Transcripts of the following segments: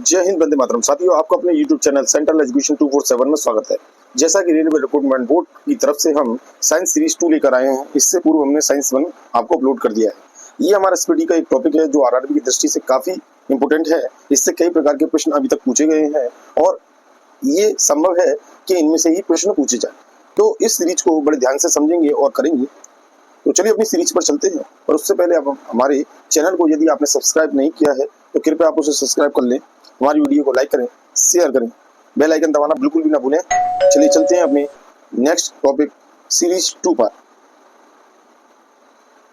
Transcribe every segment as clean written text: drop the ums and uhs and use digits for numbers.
जय हिंद, वंदे मातरम। साथियों, आपको अपने YouTube चैनल सेंट्रल एजुकेशन 247 में स्वागत है। जैसा कि रेलवे रिक्रूटमेंट बोर्ड की तरफ से हम साइंस सीरीज 2 लेकर आए हैं, इससे पूर्व हमने साइंस 1 आपको अपलोड कर दिया है। ये हमारा एसपीटी का एक टॉपिक है जो आरआरबी की दृष्टि से काफी इंपोर्टेंट है। इससे कई प्रकार के प्रश्न अभी तक पूछे गए हैं और ये संभव है कि इनमें से ही प्रश्न पूछे जाए। तो इस सीरीज को बड़े ध्यान से समझेंगे और करेंगे। तो चलिए अपनी सीरीज पर चलते हैं। और उससे पहले आप हमारे चैनल को यदि आपने सब्सक्राइब नहीं किया है तो कृपया आप उसे सब्सक्राइब कर लें, हमारी वीडियो को लाइक करें, शेयर करें, बेल आइकन दबाना बिल्कुल भी ना भूलें। चलिए चलते हैं अपने नेक्स्ट टॉपिक सीरीज 2 पर।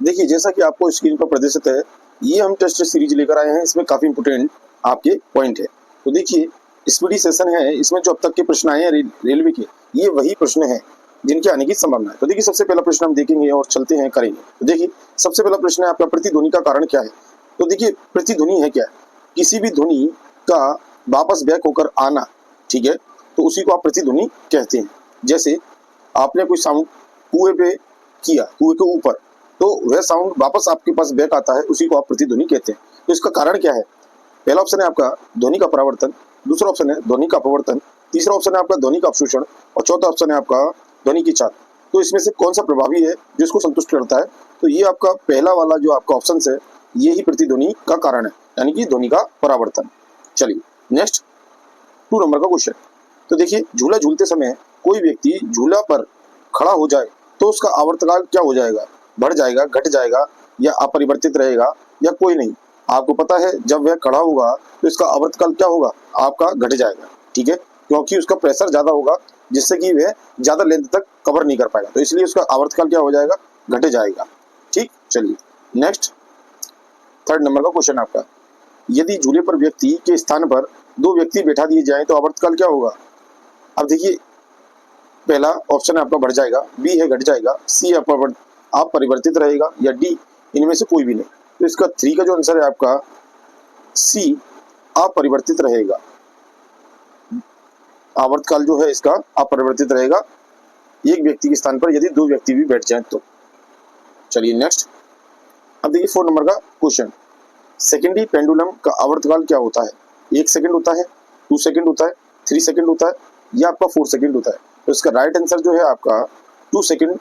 देखिए, जैसा कि आपको स्क्रीन पर प्रदर्शित है, ये हम टेस्ट सीरीज लेकर आए हैं। इसमें काफी इंपोर्टेंट आपके पॉइंट है। तो देखिए, स्पीडी सेशन है, इसमें जो अब तक के प्रश्न आए हैं रेलवे के, ये वही प्रश्न है जिनके आने की संभावना है। तो देखिए, सबसे पहला प्रश्न हम देखेंगे और चलते हैं करेंगे। तो देखिए, सबसे पहला प्रश्न है आपका, प्रतिध्वनि का कारण क्या है। तो देखिए, प्रतिध्वनि है क्या, किसी भी ध्वनि का वापस बैक होकर आना, ठीक है, तो उसी को आप प्रतिध्वनि कहते हैं। जैसे आपने कोई साउंड कुएं पे किया, कुएं के ऊपर, तो वह साउंड वापस आपके पास बैक आता है, उसी को आप प्रतिध्वनि कहते हैं। तो इसका कारण क्या है? पहला ऑप्शन है आपका ध्वनि का परावर्तन, दूसरा ऑप्शन है ध्वनि का अपवर्तन, तीसरा ऑप्शन है आपका ध्वनि का अवशोषण और चौथा ऑप्शन है आपका ध्वनि की चाल। तो इसमें से कौन सा प्रभावी है जो इसको संतुष्ट करता है? तो ये आपका पहला वाला जो आपका ऑप्शन है, ये ही प्रतिध्वनि का कारण है, यानी कि ध्वनि का परावर्तन। चलिए नेक्स्ट 2 नंबर का क्वेश्चन। तो देखिए, झूला झूलते समय कोई व्यक्ति झूला पर खड़ा हो जाए तो उसका आवर्तकाल क्या हो जाएगा? बढ़ जाएगा, घट जाएगा या अपरिवर्तित रहेगा या कोई नहीं? आपको पता है जब वह खड़ा होगा तो इसका आवर्तकाल क्या होगा? आपका घट जाएगा, ठीक है, क्योंकि उसका प्रेशर ज्यादा होगा जिससे कि वह ज्यादा लेंथ तक कवर नहीं कर पाएगा, तो इसलिए उसका आवर्तकाल क्या हो जाएगा? घट जाएगा। ठीक, चलिए नेक्स्ट 3rd नंबर का क्वेश्चन आपका, यदि झूले पर व्यक्ति के स्थान पर 2 व्यक्ति बैठा दिए जाएं तो आवर्तकाल क्या होगा? अब देखिए, पहला ऑप्शन है आपका बढ़ जाएगा, बी है घट जाएगा, सी अपरिवर्तित रहेगा या डी इनमें से कोई भी नहीं। तो इसका 3 का जो आंसर है आपका सी, अपरिवर्तित रहेगा। आवर्तकाल जो है इसका अपरिवर्तित रहेगा एक व्यक्ति के स्थान पर यदि 2 व्यक्ति भी बैठ जाएं तो। चलिए नेक्स्ट, अब देखिए 4 नंबर का क्वेश्चन, सेकेंडरी पेंडुलम का आवर्तकाल क्या होता है? 1 सेकंड होता है, 2 सेकंड होता है, 3 सेकंड होता है या आपका 4 सेकंड होता है? तो इसका राइट आंसर जो है आपका 2 सेकंड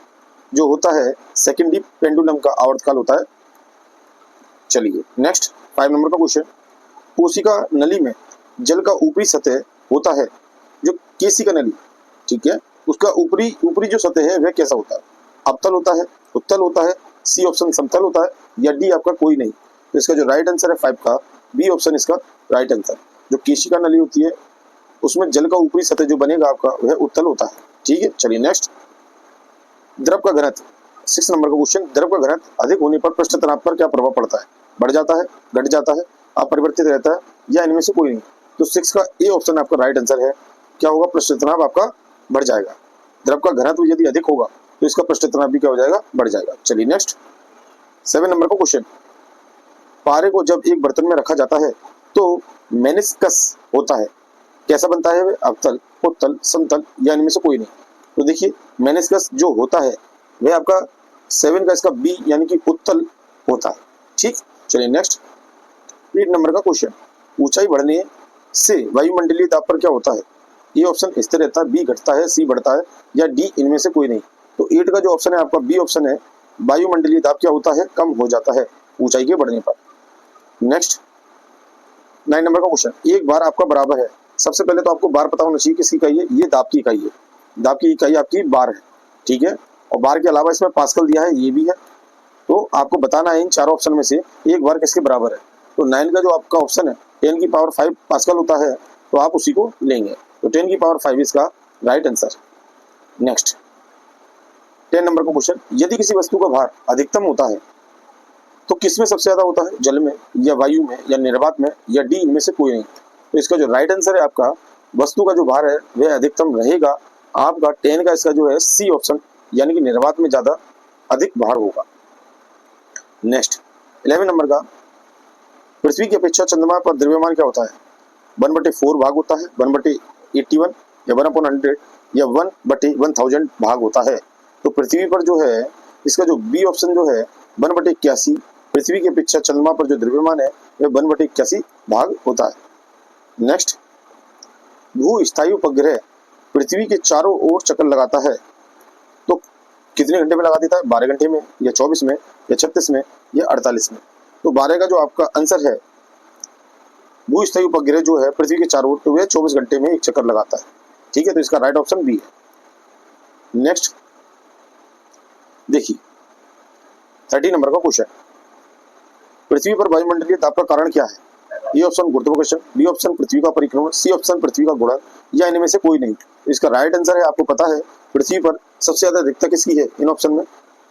जो होता है, सेकेंडरी पेंडुलम का आवर्तकाल होता है। चलिए नेक्स्ट 5 नंबर का क्वेश्चन, कोशिका नली में जल का ऊपरी सतह होता है, जो केशिका नली, ठीक है, उसका ऊपरी जो सतह है वह कैसा होता है? अवतल होता है, उत्तल होता है, सी ऑप्शन समतल होता है या डी आपका कोई नहीं? तो इसका जो राइट आंसर है 5 का बी ऑप्शन इसका राइट आंसर। जो केशिका नली होती है उसमें जल का ऊपरी सतह जो बनेगा आपका वह उत्तल होता है। ठीक है, चलिए नेक्स्ट, द्रव का घनत्व 6 नंबर का क्वेश्चन, द्रव का घनत्व अधिक होने पर पृष्ठ तनाव पर क्या प्रभाव पड़ता है? बढ़ जाता है, घट जाता है, अपरिवर्तित रहता है या इनमें से कोई नहीं? तो 6 का ए ऑप्शन आपका राइट आंसर है। क्या होगा? पृष्ठ तनाव आपका बढ़ जाएगा। द्रव का घनत्व यदि अधिक होगा तो इसका पृष्ठ तनाव भी क्या हो जाएगा? बढ़ जाएगा। चलिए नेक्स्ट 7 नंबर का क्वेश्चन, पारे को जब एक बर्तन में रखा जाता है तो मेनिस्कस होता है, कैसा बनता है? अवतल, उत्तल, समतल या इनमें से कोई नहीं? तो देखिए, मेनिस्कस जो होता है वह आपका 7 का इसका बी यानी कि उत्तल होता है। ठीक, चलिए नेक्स्ट 8 नंबर का क्वेश्चन, ऊंचाई बढ़ने से वायुमंडलीय दाब पर क्या होता है? ए ऑप्शन स्थिर रहता है, बी घटता है, सी बढ़ता है या डी इनमें से कोई नहीं? तो 8 का जो ऑप्शन है आपका बी ऑप्शन है, वायुमंडलीय दाब क्या होता है? कम हो जाता है ऊंचाई के बढ़ने पर। नेक्स्ट 9 नंबर का क्वेश्चन, एक बार आपका बराबर है। सबसे पहले तो आपको बार पता होना चाहिए किसकी इकाई है? ये दाब की इकाई है, दाब की इकाई आपकी बार है, ठीक है, और बार के अलावा इसमें पास्कल दिया है, ये भी है। तो आपको बताना है इन 4 ऑप्शन में से एक बार किसके बराबर है। तो 9 का जो आपका ऑप्शन है 10 की पावर 5 पास्कल होता है, तो आप उसी को लेंगे। तो 10 की पावर 5 इसका राइट आंसर। नेक्स्ट 10 नंबर का क्वेश्चन, यदि किसी वस्तु का भार अधिकतम होता है तो किस में सबसे ज्यादा होता है, जल में या वायु में या निर्वात में या डी इनमें से कोई नहीं। तो इसका जो राइट आंसर है आपका, वस्तु का जो भार है वह अधिकतम रहेगा आपका 10 का, इसका जो है सी ऑप्शन, यानी कि निर्वात में ज्यादा अधिक भार होगा। नेक्स्ट 11 नंबर का, पृथ्वी की अपेक्षा चंद्रमा पर द्रव्यमान क्या होता है, 1/4 भाग होता है, 1/81 या 1/100 या 1/1000 भाग होता है। तो पृथ्वी पर जो है इसका जो बी ऑप्शन जो है 1/81, पृथ्वी की अपेक्षा चंद्रमा पर जो द्रव्यमान है वह 1/81 भाग होता है। नेक्स्ट, भू स्थायी उपग्रह पृथ्वी के चारों ओर चक्कर लगाता है तो कितने घंटे में लगा देता है, 12 घंटे में या 24 में या 36 में या 48 में। तो 12 का जो आपका आंसर है, भू स्थायी उपग्रह जो है पृथ्वी के चारों ओर, तो वह 24 घंटे में एक चक्कर लगाता है। ठीक है, तो इसका राइट ऑप्शन बी है। नेक्स्ट देखिए 30 नंबर का क्वेश्चन, पृथ्वी पर वायुमंडलीय दाब का कारण क्या है, ए ऑप्शन गुरुत्वाकर्षण, बी ऑप्शन पृथ्वी का परिक्रमण, सी ऑप्शन पृथ्वी का गुणन या इनमें से कोई नहीं। तो इसका राइट आंसर है, आपको पता है पृथ्वी पर सबसे ज्यादा अधिकता किसकी है इन ऑप्शन में,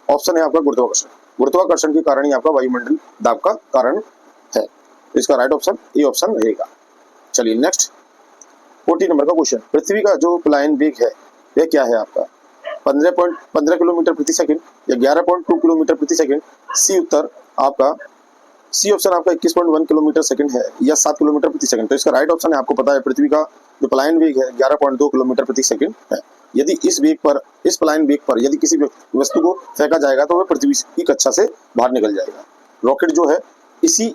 ऑप्शन है आपका गुरुत्वाकर्षण। गुरुत्वाकर्षण के कारण ही आपका वायुमंडल दाब का कारण है। तो इसका राइट ऑप्शन ए ऑप्शन रहेगा। चलिए नेक्स्ट 40 नंबर का क्वेश्चन, पृथ्वी का जो पलायन वेग है वह क्या है आपका, 15.15 किलोमीटर प्रति सेकंड या 11.2 किलोमीटर प्रति सेकंड। सी उत्तर आपका, सी ऑप्शन आपका 21.1 किलोमीटर सेकंड है या 7 किलोमीटर प्रति सेकंड। तो इसका राइट ऑप्शन है, आपको पता है पृथ्वी का जो पलायन वेग है 11.2 किलोमीटर प्रति सेकंड है। यदि इस वेग पर, इस पलायन वेग पर यदि किसी वस्तु को फेंका जाएगा तो वह पृथ्वी की कक्षा से बाहर निकल जाएगा। रॉकेट जो है इसी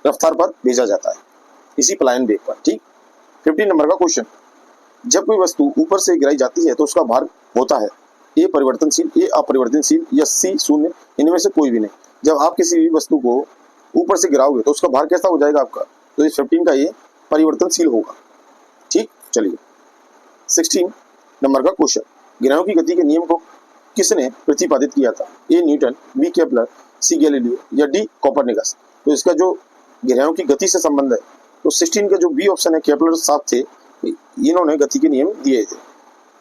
रफ्तार पर भेजा जाता है, इसी पलायन वेग पर। ठीक। 15 नंबर का क्वेश्चन, जब कोई वस्तु ऊपर से गिराई जाती है तो उसका भार होता है ए परिवर्तनशील, ए अपरिवर्तनशील या सी शून्य, इनमें से कोई भी नहीं। जब आप किसी भी वस्तु को ऊपर से गिराओगे तो उसका भार कैसा हो जाएगा आपका, तो इस 15 का ये परिवर्तनशील होगा। ठीक। चलिए 16 नंबर का क्वेश्चन, ग्रहों की गति के नियम को किसने प्रतिपादित किया था, A Newton, B Kepler, C Galileo या डी कोपरनिकस। तो इसका जो ग्रहों की गति से संबंध है, तो 16 का जो बी ऑप्शन है, केपलर साहब थे, इन्होंने गति के नियम दिए थे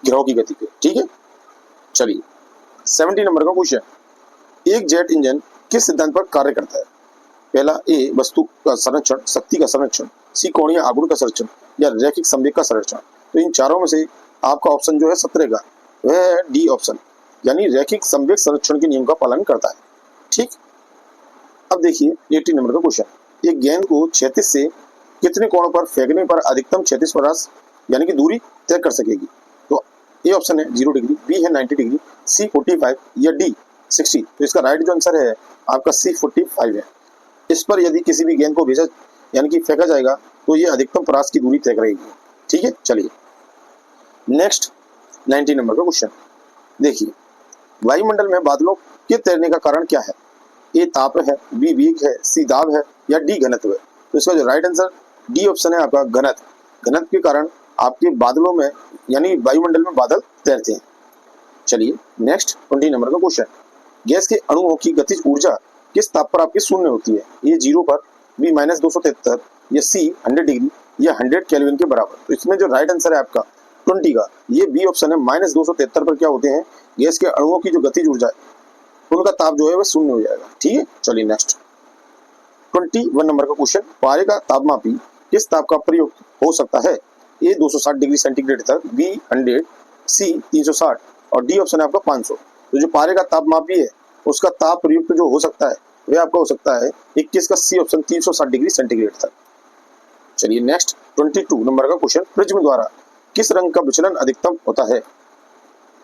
ग्रहों की गति के। ठीक है। चलिए 17 नंबर का क्वेश्चन, एक जेट इंजन किस सिद्धांत पर कार्य करता है, पहला ए वस्तु का संरक्षण, शक्ति का संरक्षण, सी कोणीय आघूर्ण का संरक्षण या रैखिक संवेग का संरक्षण। तो इन चारों में से आपका ऑप्शन जो है 17 का वह है डी ऑप्शन, यानी रैखिक संवेग संरक्षण के नियम का पालन करता है। ठीक। अब देखिए 18 नंबर का क्वेश्चन, एक गेंद को क्षैतिज से कितने कोण पर फेंकने पर अधिकतम क्षैतिज प्रयास यानी कि दूरी तय कर सकेगी। तो ए ऑप्शन है 0 डिग्री, बी है 90 डिग्री, सी 45 या डी 60। तो इसका राइट जो आंसर है आपका सी 45 है। इस पर यदि किसी भी गेंद को भेजा यानी कि फेंका जाएगा तो ये अधिकतम प्रयास की दूरी तय करेगी। ठीक है। चलिए नेक्स्ट 19 नंबर का क्वेश्चन, देखिए वायुमंडल में बादलों के तैरने का कारण क्या है, ए ताप है, बी वेग है, सी दाब है या डी घनत्व है। तो इसका जो राइट आंसर डी ऑप्शन है आपका घनत्व। घनत्व के कारण आपके बादलों में यानी वायुमंडल में बादल तैरते हैं। चलिए नेक्स्ट 20 नंबर का क्वेश्चन, गैस के अणुओं की गतिज ऊर्जा किस ताप पर आपकी शून्य होती है, ए 0 पर, बी -273 या सी 100 डिग्री या 100 केल्विन के बराबर। तो इसमें जो राइट आंसर है आपका 20 का, ये बी ऑप्शन है, -273 पर क्या होते हैं, गैस के अणुओं की जो गतिज ऊर्जा है उनका ताप जो है वह शून्य हो जाएगा। ठीक है। चलिए नेक्स्ट 21 नंबर का क्वेश्चन, पारे का तापमापी किस ताप का प्रयोग हो सकता है, ए 260 डिग्री सेंटीग्रेड तक, बी 100, सी 360 और डी ऑप्शन है आपका 500। तो जो पारे का तापमापी है उसका ताप प्रयुक्त जो हो सकता है वह आपका हो सकता है 21 का सी ऑप्शन 360 डिग्री सेंटीग्रेड तक। चलिए नेक्स्ट 22 नंबर का क्वेश्चन, प्रिज्म द्वारा किस रंग का विचलन अधिकतम होता है,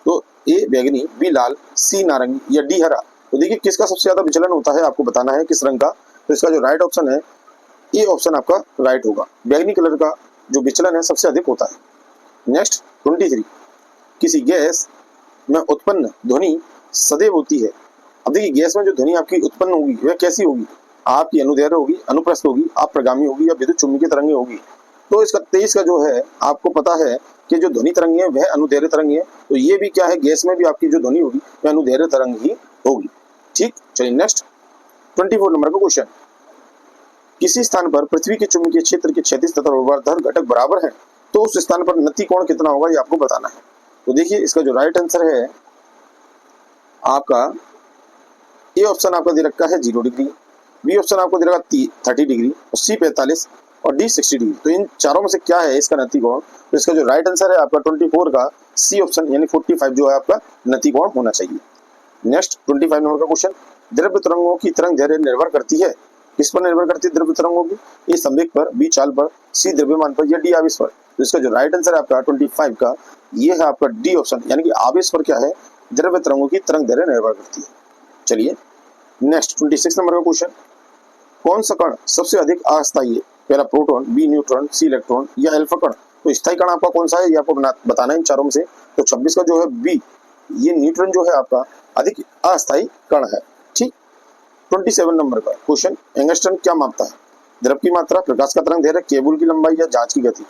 तो ए बैगनी, बी लाल, सी नारंगी या डी हरा। तो देखिए किसका सबसे ज्यादा विचलन होता है आपको बताना है किस रंग का। तो इसका जो राइट ऑप्शन है ए ऑप्शन आपका राइट होगा, बैगनी कलर का जो विचलन है सबसे अधिक होता है। नेक्स्ट 23, किसी गैस में उत्पन्न ध्वनि सदैव होती है। अब देखिए गैस में जो ध्वनि आपकी उत्पन्न होगी वह कैसी होगी, आपकी अनुदैर्घ्य होगी, अनुप्रस्थ होगी, अप्रगामी होगी या विद्युत चुम्बकीय तरंगे होगी। तो इसका 23 का जो है आपको पता है कि जो ध्वनि तरंग है वह अनुदैर्घ्य तरंग है। तो ये भी क्या है, गैस में भी आपकी जो ध्वनि होगी वह अनुदैर्घ्य तरंग ही होगी। ठीक। चलिए नेक्स्ट 24 नंबर का क्वेश्चन, किसी स्थान पर पृथ्वी के चुंबकीय क्षेत्र के क्षैतिज तथा ऊर्ध्वाधर घटक बराबर है तो उस स्थान पर नति कोण कितना होगा ये आपको बताना है। तो देखिए इसका जो राइट आंसर है आपका ए ऑप्शन आपका दे रखा है 0 डिग्री, बी ऑप्शन आपको दे रखा 30 डिग्री और सी 45 और डी 60 डिग्री। तो इन चारों में से क्या है इसका नतिकोण? तो इसका जो राइट आंसर है आपका 24 का सी ऑप्शन यानी 45 जो है आपका नतिकोण होना चाहिए। नेक्स्ट 25 नंबर का क्वेश्चन, द्रव्य तरंगों की तरंग दैर्घ्य निर्भर करती है, किस पर निर्भर करती है द्रव्य तरंगों की? ए संवेग पर, बी चाल पर, सी द्रव्यमान पर या डी आवेश पर। तो इसका जो राइट आंसर है आपका 25 का ये है आपका डी ऑप्शन यानी कि आवेश पर क्या है द्रव्य तरंगों की तरंग दैर्घ्य निर्भर करती है। चलिए नेक्स्ट 26 नंबर का क्वेश्चन, कौन सा कण सबसे अधिक अस्थायी है? पहला प्रोटॉन, बी न्यूट्रॉन, सी इलेक्ट्रॉन या अल्फा कण। तो स्थायी कण आपका कौन सा है ये आपको बताना है इन चारों में से। तो 26 का जो है बी, ये न्यूट्रॉन जो है आपका अधिक अस्थायी कण है। ठीक। 27 नंबर का क्वेश्चन, एंगस्ट्रम क्या मापता है? द्रव की मात्रा, प्रकाश का तरंग दैर्घ्य, केबल की लंबाई या जांच की गति।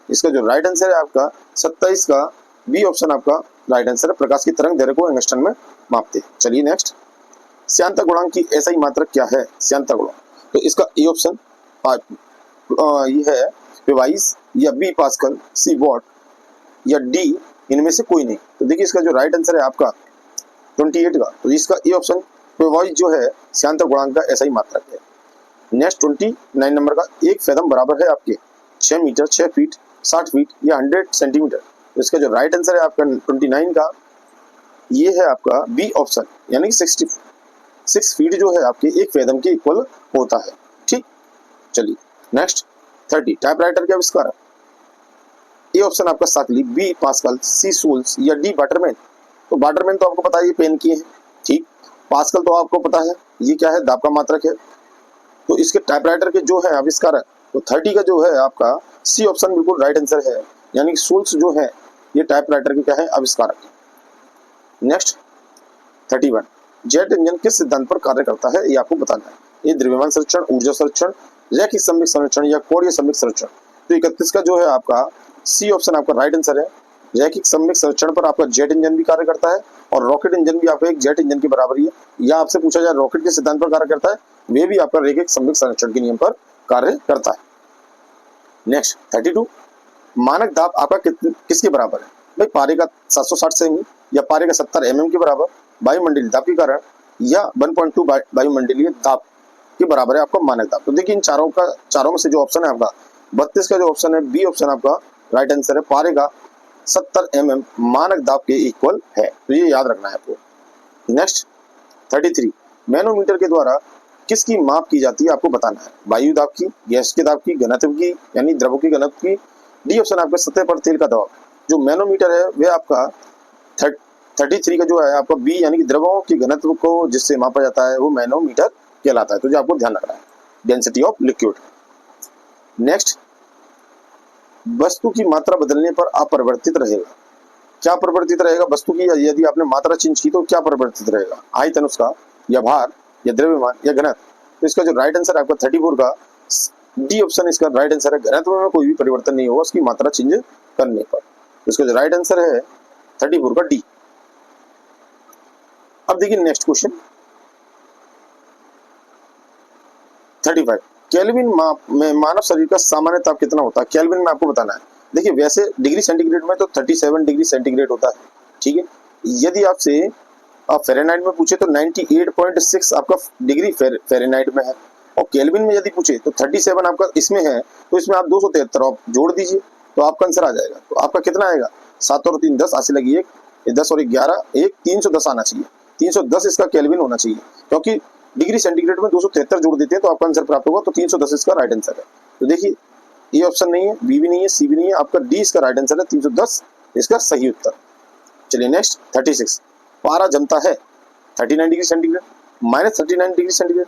इसका जो राइट आंसर है आपका 27 का बी ऑप्शन आपका राइट आंसर है, प्रकाश की तरंग दैर्घ्य को एंगस्ट्रम में मापते हैं। चलिए नेक्स्ट, श्यानता गुणांक की ऐसा मात्रक क्या है? श्यानता गुणांक, तो इसका ए ऑप्शन ये है 22 या बी पास्कल, सी वॉट या डी इनमें से कोई नहीं। तो देखिए इसका जो राइट आंसर है आपका 28 का, तो इसका ए ऑप्शन 22 जो है श्यानता गुणांक का ऐसा ही मात्रक है। नेक्स्ट 29 नंबर का, एक फेदम बराबर है आपके 6 मीटर, 6 फीट, 60 फीट या 100 सेंटीमीटर। तो इसका जो राइट आंसर है आपका 29 का ये है आपका बी ऑप्शन यानी कि 66 फीट जो है आपके एक फेदम के इक्वल होता है। ठीक। चलिए नेक्स्ट 30, टाइपराइटर के आविष्कार। ए ऑप्शन आपका साकली, बी पास्कल, सी सोल्स या डी वाटरमैन। तो वाटरमैन तो आपको पता है ये पेन की है। ठीक। पास्कल तो आपको पता है ये क्या है दाब का मात्रक है। तो इसके टाइपराइटर के जो है आविष्कार तो 30 का जो है आपका सी ऑप्शन बिल्कुल राइट आंसर है यानी कि सोल्स जो है ये टाइपराइटर के क्या है आविष्कारक। नेक्स्ट 31, जेट इंजन किस सिद्धांत पर कार्य करता है ये आपको बताना है। ये द्रव्यमान संरक्षण, ऊर्जा संरक्षण, रैखिक सममित संरक्षण या कोणीय सममित संरक्षण। तो 31 का जो है आपका सी ऑप्शन आपका राइट आंसर है। रैखिक सममित संरक्षण पर आपका जेट इंजन भी कार्य करता है और रॉकेट इंजन भी आपका एक जेट इंजन की बराबर ही है। या आपसे पूछा जाए रॉकेट के सिद्धांत पर कार्य करता है, वे भी आपका रैखिक सममित संरक्षण के नियम पर कार्य करता है। नेक्स्ट 32, मानक दाब आपका किसके बराबर है? भाई पारे का 760 सेमी या पारे का 70 mm के बराबर वायुमंडलीय दाब के कारण या 1.2 वायुमंडलीय दाब के बराबर है आपका मानक दाब। तो देखिए इन चारों में से जो ऑप्शन है आपका 32 का जो ऑप्शन है बी ऑप्शन आपका राइट आंसर है, पारे का 70 mm मानक दाब के इक्वल है। तो ये याद रखना है आपको। नेक्स्ट 33, मैनोमीटर के द्वारा किसकी माप की जाती है आपको बताना है। वायु दाब की, गैस के दाब की, घनत्व की यानी द्रवों की घनत्व की, डी ऑप्शन आपका सतह पर तेल का दबाव। जो मैनोमीटर है वह आपका 33 का जो है आपका बी यानी कि द्रवों की घनत्व को जिससे मापा जाता है वो मैनोमीटर कहलाता है। तो जो आपको ध्यान रखना है, डेंसिटी ऑफ लिक्विड। नेक्स्ट, वस्तु की मात्रा बदलने पर अपरिवर्तित रहेगा। क्या परिवर्तित रहेगा? वस्तु की यदि आपने मात्रा चेंज की तो क्या परिवर्तित रहेगा? आयतन उसका या भार या द्रव्यमान या घनत्व। तो इसका जो राइट आंसर है आपका 34 का डी ऑप्शन इसका राइट आंसर है। घनत्व में कोई भी परिवर्तन नहीं होगा उसकी मात्रा चेंज करने पर। तो इसका जो राइट आंसर है 34 का डी। अब देखिए नेक्स्ट क्वेश्चन 35, केल्विन में मानव शरीर का सामान्य ताप कितना होता है? केल्विन में आपको बताना है। देखिए वैसे डिग्री सेंटीग्रेड में तो 37 डिग्री सेंटीग्रेड होता है। ठीक है। यदि आपसे फ़ारेनहाइट में पूछे तो 98.6 आपका डिग्री फ़ारेनहाइट में है और केल्विन में यदि पूछे तो 37 आपका इसमें है। तो इसमें आप 273 आप जोड़ दीजिए तो आपका आंसर आ जाएगा। तो आपका कितना आएगा? 7 और 3 10, 80 लगी 1, 10 और 11 1, 310 आना चाहिए। 310 इसका केल्विन होना चाहिए क्योंकि डिग्री सेंटीग्रेड में 273 जोड़ देते हैं तो आपका आंसर प्राप्त होगा। तो 310 इसका राइट आंसर है। तो देखिए ये ऑप्शन नहीं है, बी भी नहीं है, सी भी नहीं है, आपका डी इसका राइट आंसर है। 310 इसका सही उत्तर। चलिए नेक्स्ट 36, पारा जमता है 39 degree centigrade, -39 degree centigrade,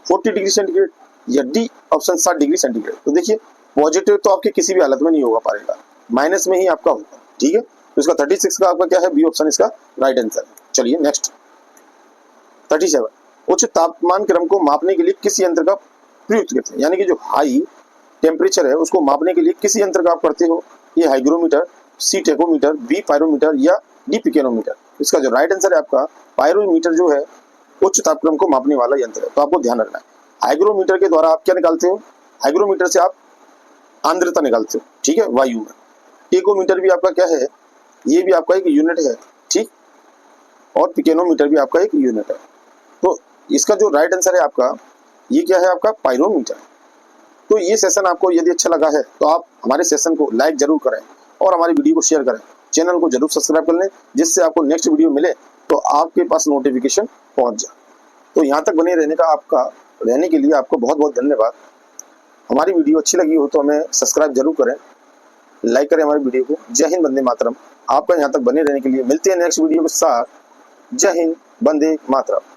40 degree centigrade या डी ऑप्शन 60 डिग्री सेंटीग्रेड। तो देखिए पॉजिटिव तो आपके किसी भी हालत में नहीं होगा पारेगा, माइनस में ही आपका होगा। ठीक है। तो इसका 36 का आपका क्या है? बी ऑप्शन इसका राइट आंसर है। चलिए नेक्स्ट 37, उच्च तापमान क्रम को मापने के लिए किस यंत्र का प्रयुक्त करते हैं? यानी कि जो हाई टेम्परेचर है उसको मापने के लिए किस यंत्र का आप करते हो? ए हाइग्रोमीटर, सी टेकोमीटर, बी पायरोमीटर या डी पिकेनोमीटर। इसका जो राइट आंसर है आपका पायरोमीटर जो है उच्च तापक्रम को मापने वाला यंत्र है। तो आपको ध्यान रखना है हाइग्रोमीटर के द्वारा आप क्या निकालते हो? हाइग्रोमीटर से आप आर्द्रता निकालते हो। ठीक है, वायु में। टेकोमीटर भी आपका क्या है? ये भी आपका एक यूनिट है। ठीक। और पिकेनोमीटर भी आपका एक यूनिट है। तो इसका जो राइट आंसर है आपका, ये क्या है आपका, पायरोमीटर। तो ये सेशन आपको यदि अच्छा लगा है तो आप हमारे सेशन को लाइक जरूर करें और हमारी वीडियो को शेयर करें। चैनल को जरूर सब्सक्राइब कर लें, जिससे आपको नेक्स्ट वीडियो मिले तो आपके पास नोटिफिकेशन पहुंच जाए। तो यहाँ तक बने रहने के लिए आपको बहुत बहुत धन्यवाद। हमारी वीडियो अच्छी लगी हो तो हमें सब्सक्राइब जरूर करें, लाइक करें हमारी वीडियो को। जय हिंद, वंदे मातरम। आपका यहाँ तक बने रहने के लिए मिलते हैं नेक्स्ट वीडियो के साथ। जय हिंद, वंदे मातरम।